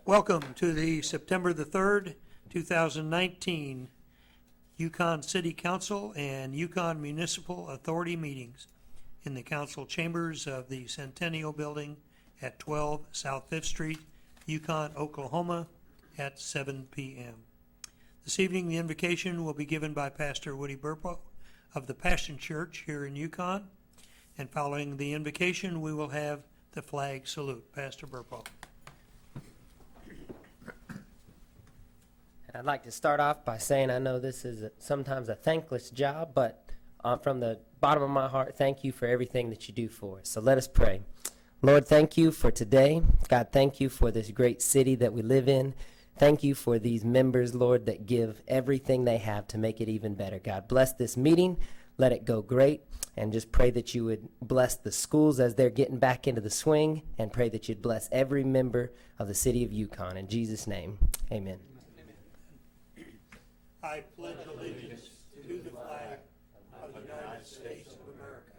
Welcome to the September the 3rd, 2019 Yukon City Council and Yukon Municipal Authority meetings in the council chambers of the Centennial Building at 12 South 5th Street, Yukon, Oklahoma at 7 p.m. This evening the invocation will be given by Pastor Woody Burpo of the Passion Church here in Yukon, and following the invocation we will have the flag salute. Pastor Burpo. I'd like to start off by saying I know this is sometimes a thankless job, but from the bottom of my heart, thank you for everything that you do for us. So let us pray. Lord, thank you for today. God, thank you for this great city that we live in. Thank you for these members, Lord, that give everything they have to make it even better. God, bless this meeting. Let it go great. And just pray that you would bless the schools as they're getting back into the swing, and pray that you'd bless every member of the city of Yukon. In Jesus' name, amen. I pledge allegiance to the flag of the United States of America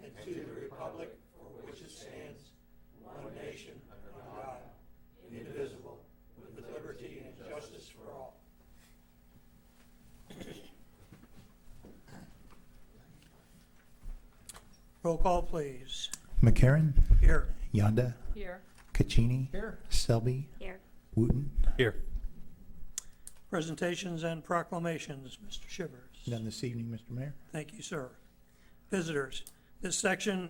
and to the republic for which it stands, one nation, under God, indivisible, with liberty and justice for all. Roll call, please. McCarran. Here. Yonda. Here. Caccini. Here. Selby. Here. Wooten. Here. Presentations and proclamations, Mr. Shivers. Done this evening, Mr. Mayor. Thank you, sir. Visitors. This section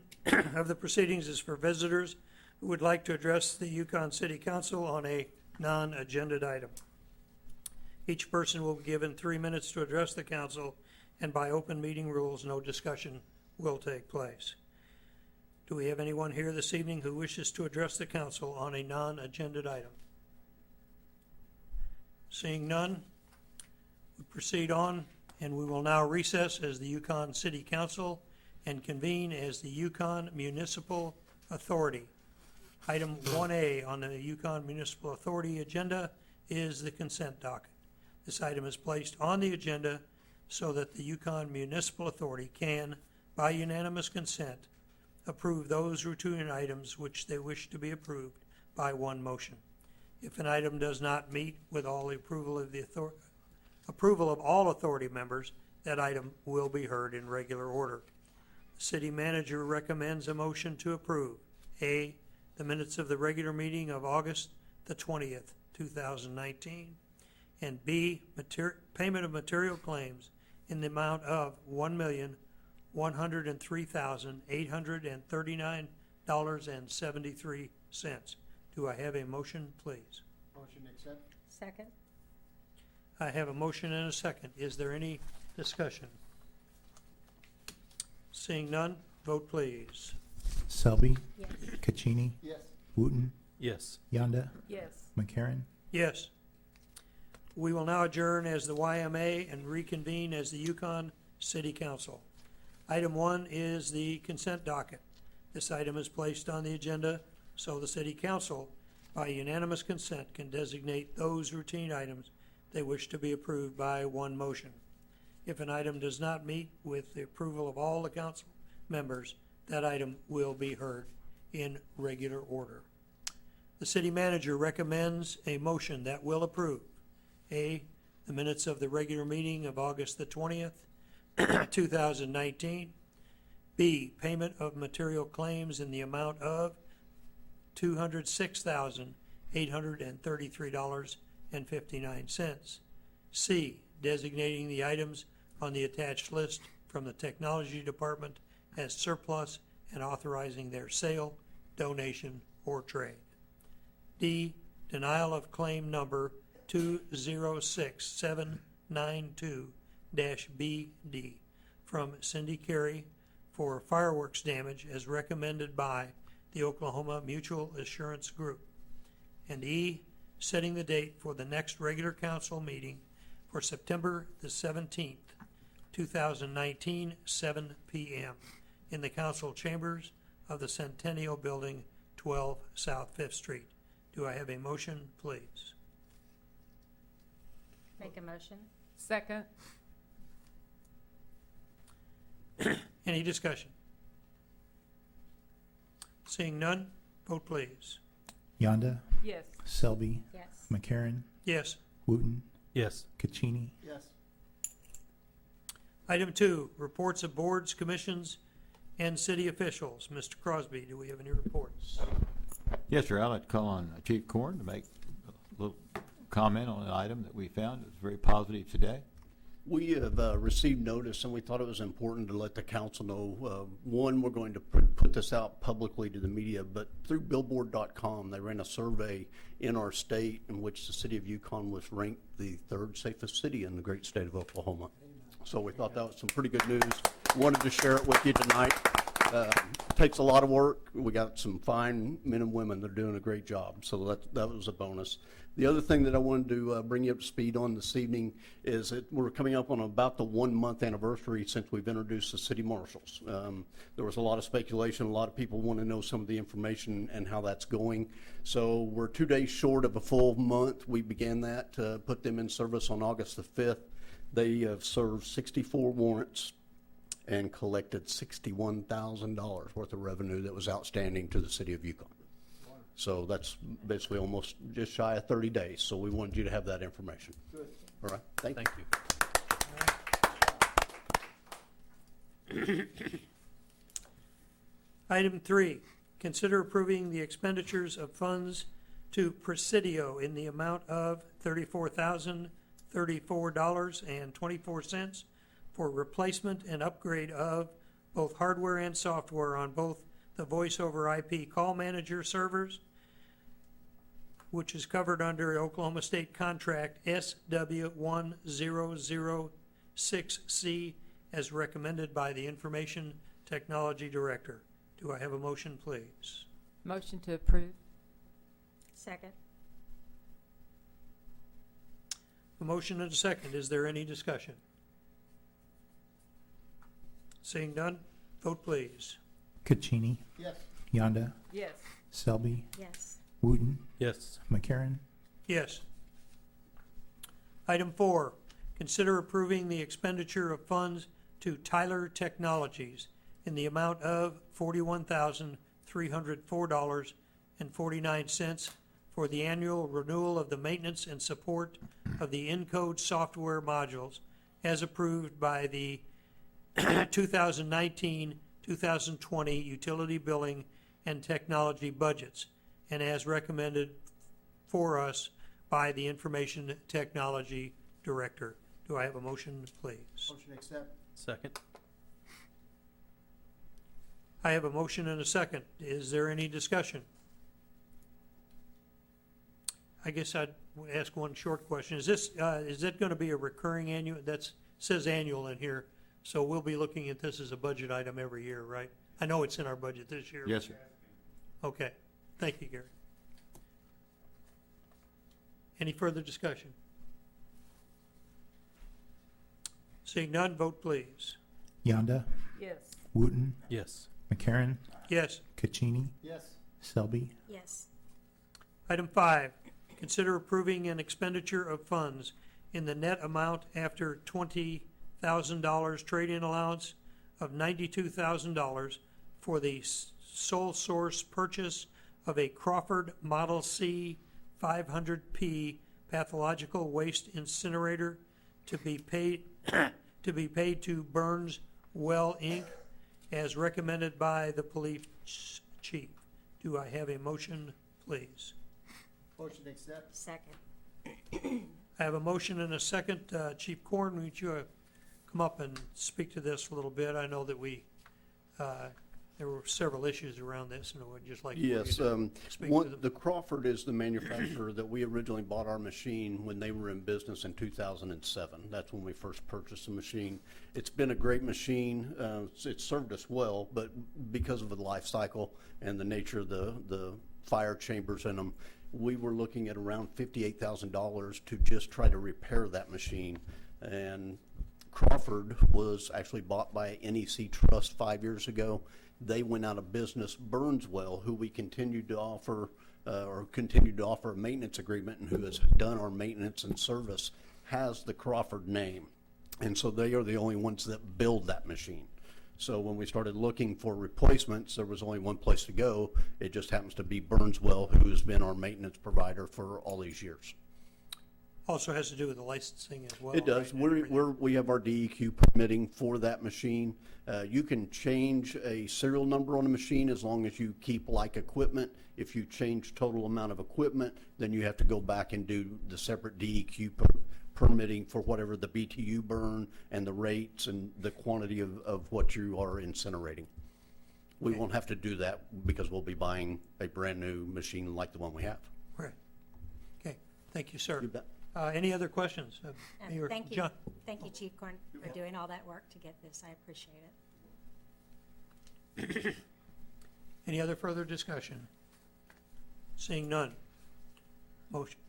of the proceedings is for visitors who would like to address the Yukon City Council on a non-agenda item. Each person will be given 3 minutes to address the council, and by open meeting rules, no discussion will take place. Do we have anyone here this evening who wishes to address the council on a non-agenda item? Seeing none, we proceed on, and we will now recess as the Yukon City Council and convene as the Yukon Municipal Authority. Item 1A on the Yukon Municipal Authority agenda is the consent docket. This item is placed on the agenda so that the Yukon Municipal Authority can, by unanimous consent, approve those routine items which they wish to be approved by one motion. If an item does not meet with all the approval of all authority members, that item will be heard in regular order. The city manager recommends a motion to approve A, the minutes of the regular meeting of August the 20th, 2019, and B, payment of material claims in the amount of $1,103,839.73. Do I have a motion, please? Motion to accept. Second. I have a motion and a second. Is there any discussion? Seeing none, vote please. Selby. Yes. Caccini. Yes. Wooten. Yes. Yonda. Yes. McCarran. Yes. We will now adjourn as the YMA and reconvene as the Yukon City Council. Item 1 is the consent docket. This item is placed on the agenda so the City Council, by unanimous consent, can designate those routine items they wish to be approved by one motion. If an item does not meet with the approval of all the council members, that item will be heard in regular order. The city manager recommends a motion that will approve A, the minutes of the regular meeting of August the 20th, 2019, B, payment of material claims in the amount of $206,833.59. C, designating the items on the attached list from the Technology Department as surplus and authorizing their sale, donation, or trade. D, denial of claim number 206792-BD from Cindy Carey for fireworks damage as recommended by the Oklahoma Mutual Assurance Group. And E, setting the date for the next regular council meeting for September the 17th, 2019, 7 p.m. in the council chambers of the Centennial Building, 12 South 5th Street. Do I have a motion, please? Make a motion. Second. Any discussion? Seeing none, vote please. Yonda. Yes. Selby, Yes. McCarran, Yes. Wooten, Yes. Caccini, Yes. Item 2, reports of boards, commissions, and city officials. Mr. Crosby, do we have any reports? Yes, sir. I'd like to call on Chief Corn to make a little comment on an item that we found. It was very positive today. We have received notice, and we thought it was important to let the council know. One, we're going to put this out publicly to the media, but through Billboard.com, they ran a survey in our state in which the city of Yukon was ranked the 3rd safest city in the great state of Oklahoma. So we thought that was some pretty good news. Wanted to share it with you tonight. Takes a lot of work. We got some fine men and women that are doing a great job, so that was a bonus. The other thing that I wanted to bring you up to speed on this evening is that we're coming up on about the 1-month anniversary since we've introduced the city marshals. There was a lot of speculation. A lot of people want to know some of the information and how that's going. So we're 2 days short of a full month. We began that, put them in service on August the 5th. They have served 64 warrants and collected $61,000 worth of revenue that was outstanding to the city of Yukon. So that's basically almost just shy of 30 days. So we wanted you to have that information. Good. All right. Thank you. Item 3, consider approving the expenditures of funds to Presidio in the amount of $34,034.24 for replacement and upgrade of both hardware and software on both the voice over IP call manager servers, which is covered under Oklahoma State Contract SW1006C as recommended by the Information Technology Director. Do I have a motion, please? Motion to approve. Second. A motion and a second. Is there any discussion? Seeing none, vote please. Caccini, Yes. Yonda, Yes. Selby, Yes. Wooten, Yes. McCarran, Yes. Item 4, consider approving the expenditure of funds to Tyler Technologies in the amount of $41,304.49 for the annual renewal of the maintenance and support of the Encode software modules as approved by the 2019-2020 utility billing and technology budgets, and as recommended for us by the Information Technology Director. Do I have a motion, please? Motion accept. Second. I have a motion and a second. Is there any discussion? I guess I'd ask one short question. Is it going to be a recurring annual? That says annual in here, so we'll be looking at this as a budget item every year, right? I know it's in our budget this year. Yes, sir. Okay. Thank you, Gary. Any further discussion? Seeing none, vote please. Yonda, Yes. Wooten, Yes. McCarran, Yes. Caccini, Yes. Selby, Yes. Item 5, consider approving an expenditure of funds in the net amount after $20,000 trade-in allowance of $92,000 for the sole source purchase of a Crawford Model C 500P pathological waste incinerator to be paid to Burns Well Inc. as recommended by the police chief. Do I have a motion, please? Motion accept. Second. I have a motion and a second. Chief Corn, would you come up and speak to this a little bit? I know that there were several issues around this, and I would just like for you Yes, to speak to them. the Crawford is the manufacturer that we originally bought our machine when they were in business in 2007. That's when we first purchased the machine. It's been a great machine. It's served us well, but because of the life cycle and the nature of the fire chambers in them, we were looking at around $58,000 to just try to repair that machine. And Crawford was actually bought by NEC Trust 5 years ago. They went out of business. Burnswell, who we continued to offer a maintenance agreement and who has done our maintenance and service, has the Crawford name. And so they are the only ones that build that machine. So when we started looking for replacements, there was only one place to go. It just happens to be Burnswell, who has been our maintenance provider for all these years. Also has to do with the licensing as well. It does. right? We have our DEQ permitting for that machine. You can change a serial number on a machine as long as you keep like equipment. If you change total amount of equipment, then you have to go back and do the separate DEQ permitting for whatever the BTU burn and the rates and the quantity of what you are incinerating. We won't have to do that because we'll be buying a brand-new machine like the one we have. Right. Okay, thank you, sir. You bet. Any other questions? Mayor Thank you, John? thank you, Chief Corn, for doing all that work to get this. I appreciate it. Any other further discussion? Seeing none. Motion,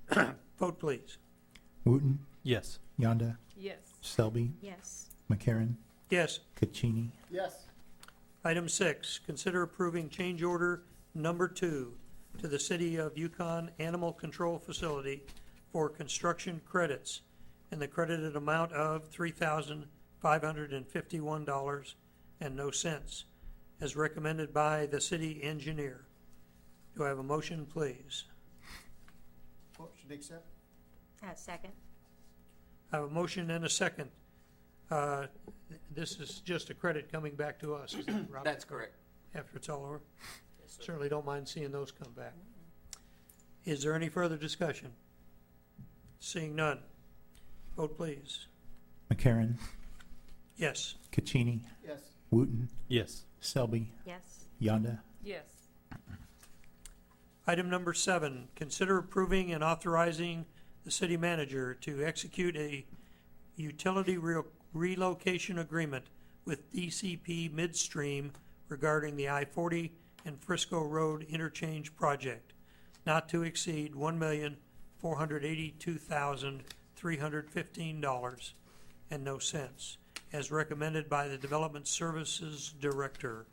vote please. Wooten, Yes. Yonda, Yes. Selby, Yes. McCarron, Yes. Caccini, Yes. Item 6, consider approving change order number 2 to the City of Yukon Animal Control Facility for construction credits in the credited amount of $3,551.00, as recommended by the city engineer. Do I have a motion, please? Motion to accept? Second. I have a motion and a second. This is just a credit coming back to us, is that Rob? That's correct. After it's all over? Certainly don't mind seeing those come back. Is there any further discussion? Seeing none. Vote please. McCarron, Yes. Caccini, Yes. Wooten, Yes. Selby, Yes. Yonda, Yes. Item number 7, consider approving and authorizing the city manager to execute a utility relocation agreement with DCP Midstream regarding the I-40 and Frisco Road interchange project, not to exceed $1,482,315.00, as recommended by the Development Services Director.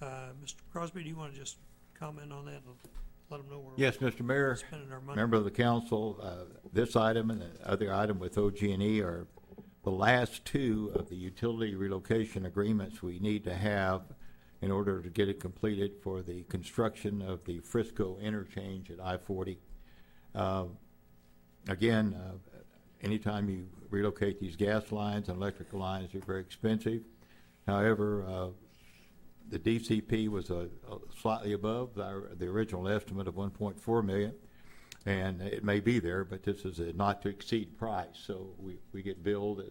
Mr. Crosby, do you want to just comment on that and let them know where Yes, Mr. Mayor, we're spending our money? member of the council, this item and the other item with OG&E are the last two of the utility relocation agreements we need to have in order to get it completed for the construction of the Frisco interchange at I-40. Again, anytime you relocate these gas lines and electrical lines, they're very expensive. However, the DCP was slightly above the original estimate of $1.4 million, and it may be there, but this is a not-to-exceed price. So we get billed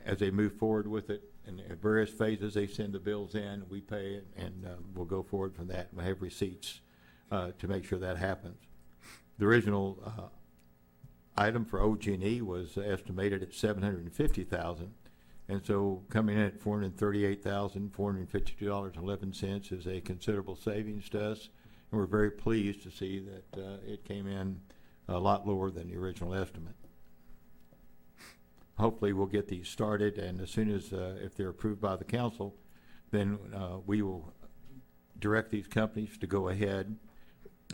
as they move forward with it. In various phases, they send the bills in, we pay it, and we'll go forward from that. We have receipts to make sure that happens. The original item for OG&E was estimated at $750,000. And so coming in at $438,452.11 is a considerable savings to us. And we're very pleased to see that it came in a lot lower than the original estimate. Hopefully we'll get these started, and as soon as, if they're approved by the council, then we will direct these companies to go ahead.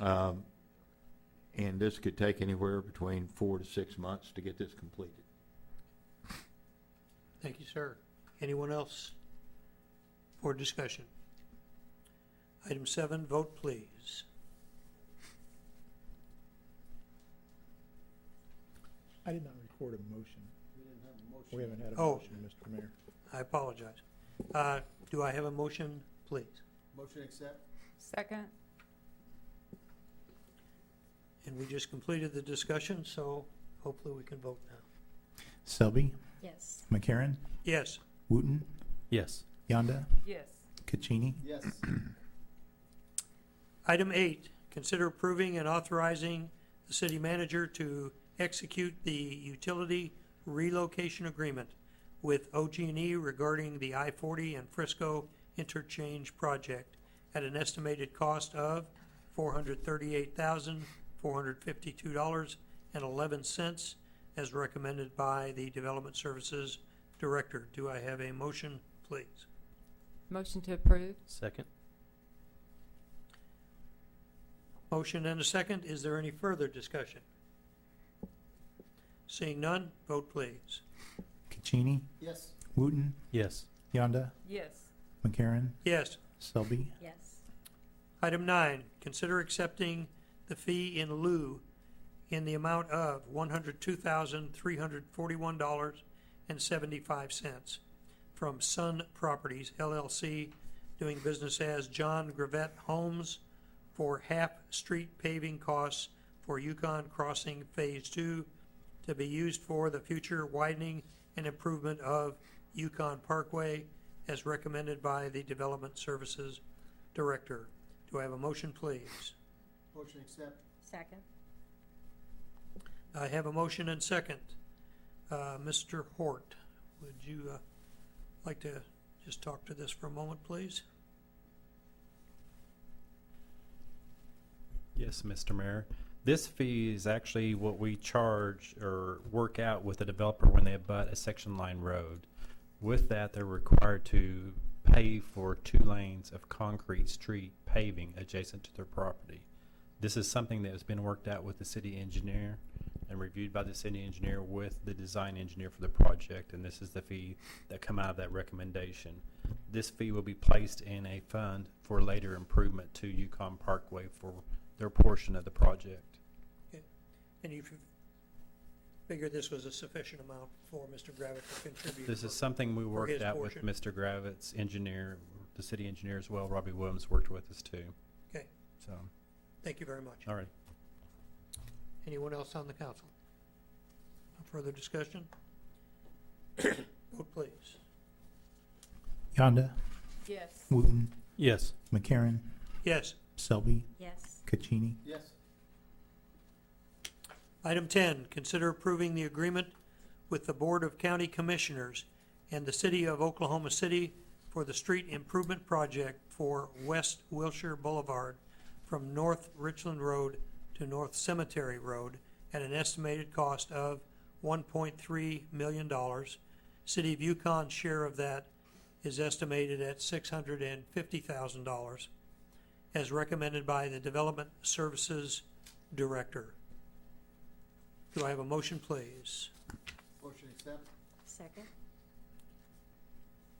And this could take anywhere between 4 to 6 months to get this completed. Thank you, sir. Anyone else for discussion? Item 7, vote please. I did not record a motion. We haven't had a Oh. motion, Mr. Mayor. I apologize. Do I have a motion, please? Motion to accept? Second. And we just completed the discussion, so hopefully we can vote now. Selby, Yes. McCarron, Yes. Wooten, Yes. Yonda, Yes. Caccini, Yes. Item 8, consider approving and authorizing the city manager to execute the utility relocation agreement with OG&E regarding the I-40 and Frisco interchange project at an estimated cost of $438,452.11, as recommended by the Development Services Director. Do I have a motion, please? Motion to approve. Second. Motion and a second. Is there any further discussion? Seeing none, vote please. Caccini, Yes. Wooten, Yes. Yonda, Yes. McCarron, Yes. Selby, Yes. Item 9, consider accepting the fee in lieu in the amount of $102,341.75 from Sun Properties LLC, doing business as John Gravett Homes, for half-street paving costs for Yukon Crossing Phase 2 to be used for the future widening and improvement of Yukon Parkway as recommended by the Development Services Director. Do I have a motion, please? Motion accept. Second. I have a motion and second. Mr. Hort, would you like to just talk to this for a moment, please? Yes, Mr. Mayor. This fee is actually what we charge or work out with the developer when they abut a section line road. With that, they're required to pay for 2 lanes of concrete street paving adjacent to their property. This is something that has been worked out with the city engineer and reviewed by the city engineer with the design engineer for the project, and this is the fee that come out of that recommendation. This fee will be placed in a fund for later improvement to Yukon Parkway for their portion of the project. And you figured this was a sufficient amount for Mr. Gravitt to contribute? This is something we his worked out with portion. Mr. Gravitt's engineer, the city engineer as well. Robbie Williams worked with us too. Okay, So, thank you very much. all right. Anyone else on the council? No further discussion? Vote, please. Yonda, Yes. Wooten, Yes. McCarron, Yes. Selby, Yes. Caccini, Yes. Item 10, consider approving the agreement with the Board of County Commissioners and the City of Oklahoma City for the street improvement project for West Wilshire Boulevard from North Richland Road to North Cemetery Road at an estimated cost of $1.3 million. City of Yukon's share of that is estimated at $650,000, as recommended by the Development Services Director. Do I have a motion, please? Motion accept. Second.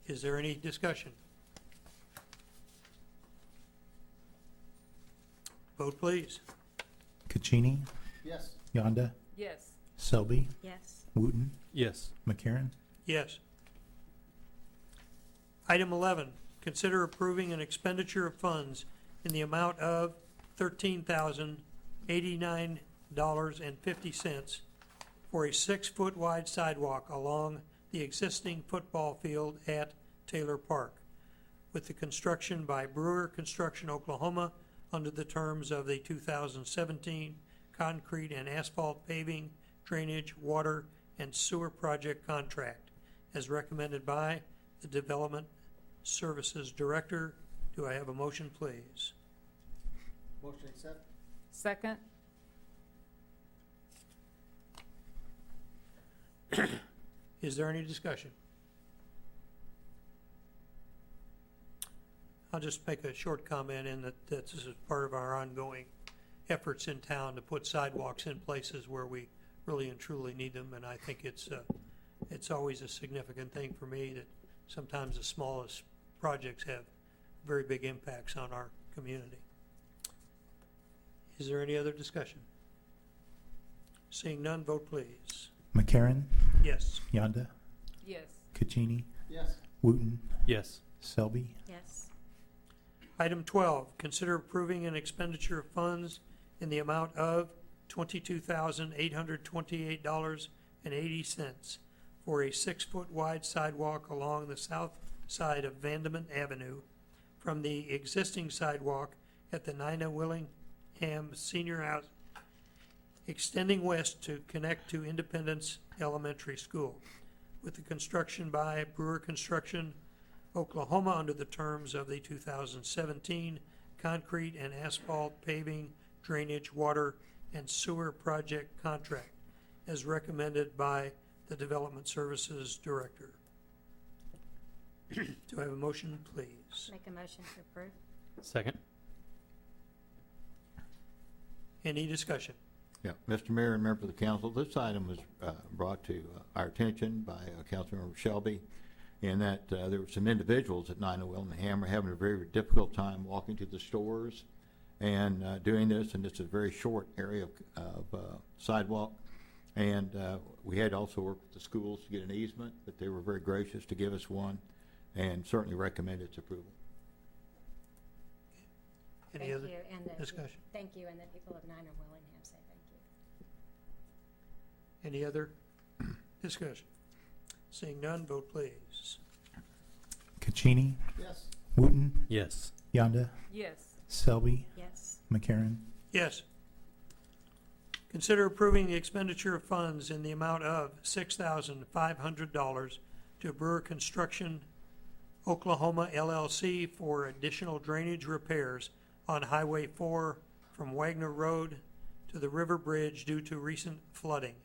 Is there any discussion? Vote, please. Caccini, Yes. Yonda, Yes. Selby, Yes. Wooten, Yes. McCarron, Yes. Item 11, consider approving an expenditure of funds in the amount of $13,089.50 for a 6-foot wide sidewalk along the existing football field at Taylor Park, with the construction by Brewer Construction Oklahoma under the terms of the 2017 concrete and asphalt paving, drainage, water, and sewer project contract, as recommended by the Development Services Director. Do I have a motion, please? Motion accept. Second. Is there any discussion? I'll just make a short comment in that this is part of our ongoing efforts in town to put sidewalks in places where we really and truly need them, and I think it's always a significant thing for me that sometimes the smallest projects have very big impacts on our community. Is there any other discussion? Seeing none, vote please. McCarron, Yes. Yonda, Yes. Caccini, Yes. Wooten, Yes. Selby, Yes. Item 12, consider approving an expenditure of funds in the amount of $22,828.80 for a 6-foot wide sidewalk along the south side of Vandeman Avenue from the existing sidewalk at the Nina Willingham Senior House, extending west to connect to Independence Elementary School, with the construction by Brewer Construction Oklahoma under the terms of the 2017 concrete and asphalt paving, drainage, water, and sewer project contract, as recommended by the Development Services Director. Do I have a motion, please? Make a motion to approve. Second. Any discussion? Yeah, Mr. Mayor and members of the council, this item was brought to our attention by Councilmember Shelby, in that there were some individuals at 901 and Hammer having a very difficult time walking to the stores and doing this, and it's a very short area of sidewalk. And we had also worked with the schools to get an easement, but they were very gracious to give us one, and certainly recommend its approval. Any other and discussion? Thank you, and the people of Niner Willingham say thank you. Any other discussion? Seeing none, vote please. Caccini, Yes. Wooten, Yes. Yonda, Yes. Selby, Yes. McCarron. Yes. Consider approving the expenditure of funds in the amount of $6,500 to Brewer Construction Oklahoma LLC for additional drainage repairs on Highway 4 from Wagner Road to the River Bridge due to recent flooding,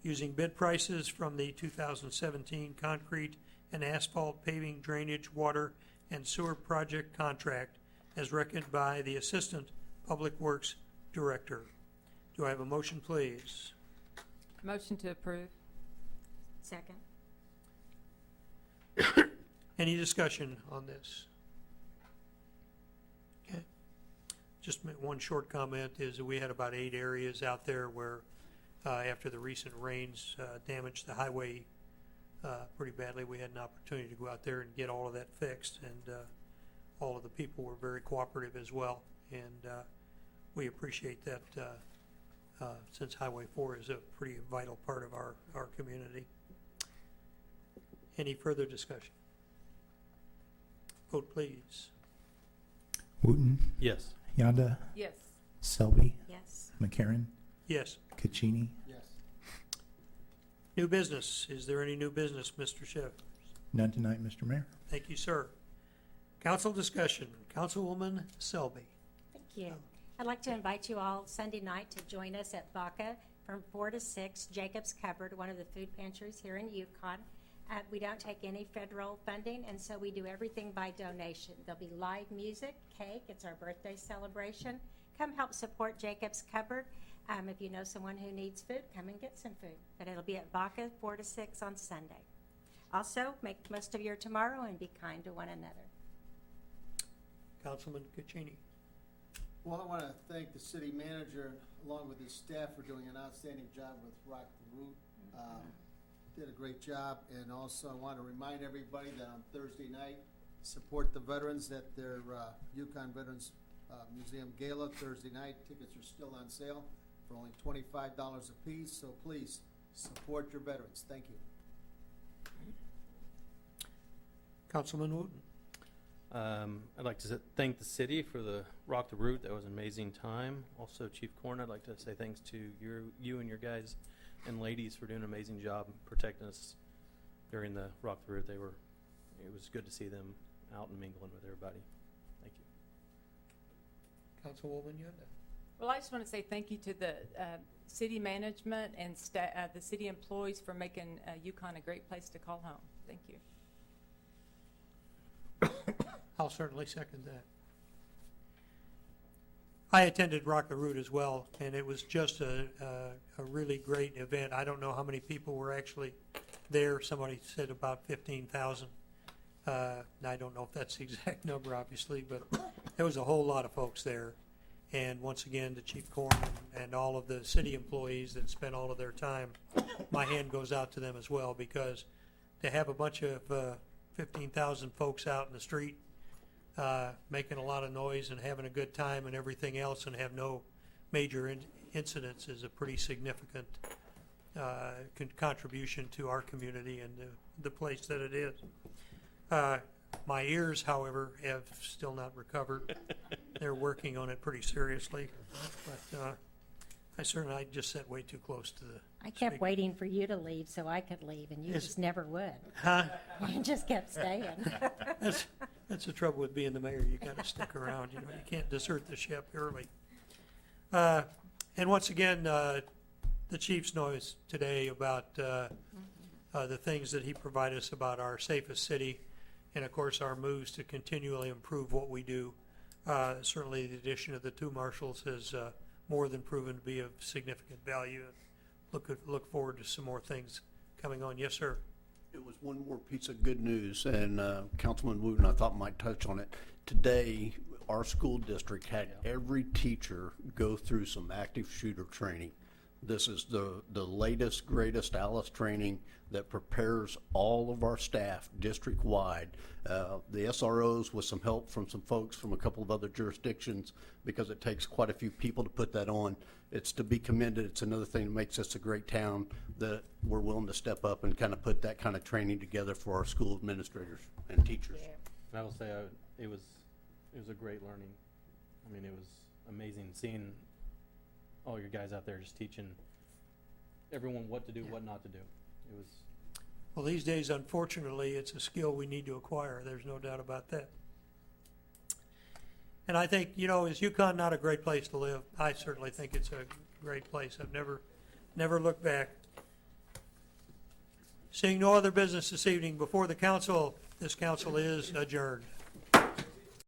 using bid prices from the 2017 concrete and asphalt paving drainage, water, and sewer project contract as recommended by the Assistant Public Works Director. Do I have a motion, please? Motion to approve. Second. Any discussion on this? Okay. Just one short comment is that we had about 8 areas out there where after the recent rains damaged the highway pretty badly. We had an opportunity to go out there and get all of that fixed, and all of the people were very cooperative as well, and we appreciate that since Highway 4 is a pretty vital part of our community. Any further discussion? Vote please. Wooten, Yes. Yonda, Yes. Selby, Yes. McCarron, Yes. Caccini. Yes. New business. Is there any new business, Mr. Schiff? None tonight, Mr. Mayor. Thank you, sir. Council discussion. Councilwoman Selby. Thank you. I'd like to invite you all Sunday night to join us at Baca from 4 to 6, Jacob's Cupboard, one of the food pantries here in Yukon. We don't take any federal funding, and so we do everything by donation. There'll be live music, cake. It's our birthday celebration. Come help support Jacob's Cupboard. If you know someone who needs food, come and get some food. But it'll be at Baca 4 to 6 on Sunday. Also, make the most of your tomorrow and be kind to one another. Councilman Caccini. Well, I want to thank the city manager along with his staff for doing an outstanding job with Rock the Root. Did a great job, and also I want to remind everybody that on Thursday night, support the veterans at their Yukon Veterans Museum Gala Thursday night. Tickets are still on sale for only $25 a piece, so please support your veterans. Thank you. Councilman Wooten. I'd like to thank the city for the Rock the Root. That was an amazing time. Also, Chief Corn, I'd like to say thanks to you and your guys and ladies for doing an amazing job protecting us during the Rock the Root. It was good to see them out and mingling with everybody. Thank you. Councilwoman Yonda. Well, I just want to say thank you to the city management and the city employees for making Yukon a great place to call home. Thank you. I'll certainly second that. I attended Rock the Root as well, and it was just a really great event. I don't know how many people were actually there. Somebody said about 15,000. I don't know if that's the exact number, obviously, but there was a whole lot of folks there. And once again, to Chief Corn and all of the city employees that spent all of their time, my hand goes out to them as well, because to have a bunch of 15,000 folks out in the street making a lot of noise and having a good time and everything else and have no major incidents is a pretty significant contribution to our community and the place that it is. My ears, however, have still not recovered. They're working on it pretty seriously, but I just sat way too close to the I kept speaker. waiting for you to leave so I could leave, and you Yes. just never would. Huh? You just kept staying. That's the trouble with being the mayor. You got to stick around. You can't desert the ship early. And once again, the chief's knows today about the things that he provided us about our safest city, and of course our moves to continually improve what we do. Certainly, the addition of the 2 marshals has more than proven to be of significant value. Look forward to some more things coming on. Yes, sir. It was one more piece of good news, and Councilman Wooten, I thought might touch on it. Today, our school district had every teacher go through some active shooter training. This is the latest, greatest ALICE training that prepares all of our staff district-wide. The SROs with some help from some folks from a couple of other jurisdictions, because it takes quite a few people to put that on. It's to be commended. It's another thing that makes us a great town, that we're willing to step up and kind of put that kind of training together for our school administrators and teachers. And I will say, it was a great learning. I mean, it was amazing seeing all your guys out there just teaching everyone what to do, what not to do. It was. Well, these days, unfortunately, it's a skill we need to acquire. There's no doubt about that. And I think, is Yukon not a great place to live? I certainly think it's a great place. I've never looked back. Seeing no other business this evening before the council, this council is adjourned.